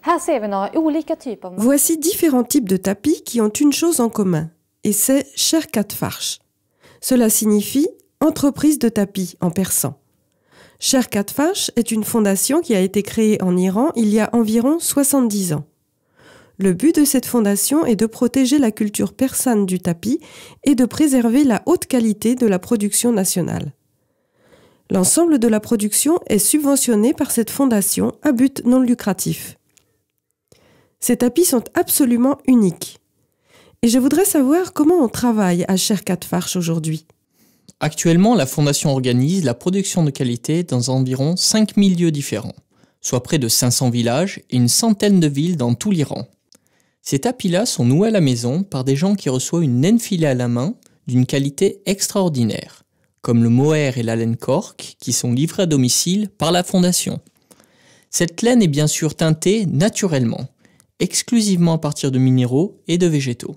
Här ser vi några olika typer av... Voici différents types de tapis qui ont une chose en commun, et c'est Sherkat Farsh. Cela signifie entreprise de tapis en persan. Sherkat Farsh est une fondation qui a été créée en Iran il y a environ 70 ans. Le but de cette fondation est de protéger la culture persane du tapis et de préserver la haute qualité de la production nationale. L'ensemble de la production est subventionné par cette fondation à but non lucratif. Ces tapis sont absolument uniques. Et je voudrais savoir comment on travaille à Sherkat Farsh aujourd'hui. Actuellement, la Fondation organise la production de qualité dans environ 5000 lieux différents, soit près de 500 villages et une centaine de villes dans tout l'Iran. Ces tapis-là sont noués à la maison par des gens qui reçoivent une laine filée à la main d'une qualité extraordinaire, comme le mohair et la laine cork qui sont livrés à domicile par la Fondation. Cette laine est bien sûr teintée naturellement, exclusivement à partir de minéraux et de végétaux.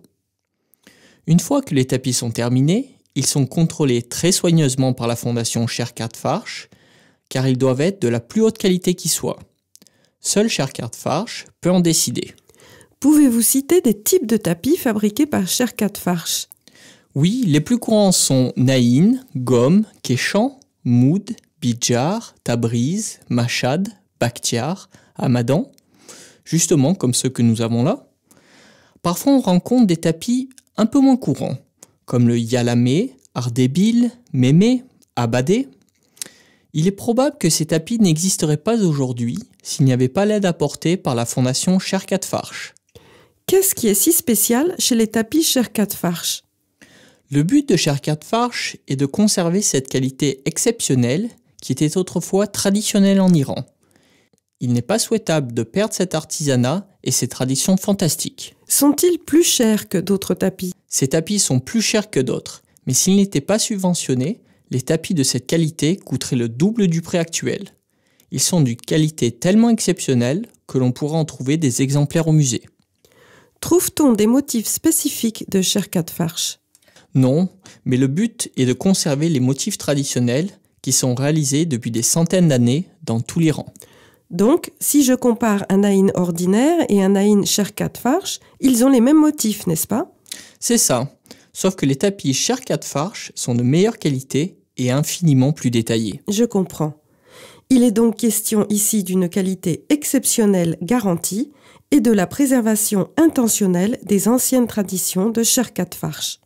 Une fois que les tapis sont terminés, ils sont contrôlés très soigneusement par la Fondation Sherkat Farsh, car ils doivent être de la plus haute qualité qui soit. Seul Sherkat Farsh peut en décider. Pouvez-vous citer des types de tapis fabriqués par Sherkat Farsh? Oui, les plus courants sont Naïn, Gom, Keshan, Moud, Bidjar, Tabriz, Mashhad, Bakhtiar, Hamadan, justement comme ceux que nous avons là. Parfois on rencontre des tapis un peu moins courants, comme le Yalamé, Ardebil, Mémé, Abadé. Il est probable que ces tapis n'existeraient pas aujourd'hui s'il n'y avait pas l'aide apportée par la fondation Sherkat Farsh. Qu'est-ce qui est si spécial chez les tapis Sherkat Farsh? Le but de Sherkat Farsh est de conserver cette qualité exceptionnelle qui était autrefois traditionnelle en Iran. Il n'est pas souhaitable de perdre cet artisanat et ces traditions fantastiques. Sont-ils plus chers que d'autres tapis? Ces tapis sont plus chers que d'autres, mais s'ils n'étaient pas subventionnés, les tapis de cette qualité coûteraient le double du prix actuel. Ils sont d'une qualité tellement exceptionnelle que l'on pourra en trouver des exemplaires au musée. Trouve-t-on des motifs spécifiques de Sherkat Farsh? Non, mais le but est de conserver les motifs traditionnels qui sont réalisés depuis des centaines d'années dans tout l'Iran. Donc, si je compare un naïn ordinaire et un naïn Sherkat Farsh, ils ont les mêmes motifs, n'est-ce pas? C'est ça, sauf que les tapis Sherkat Farsh sont de meilleure qualité et infiniment plus détaillés. Je comprends. Il est donc question ici d'une qualité exceptionnelle garantie et de la préservation intentionnelle des anciennes traditions de Sherkat Farsh.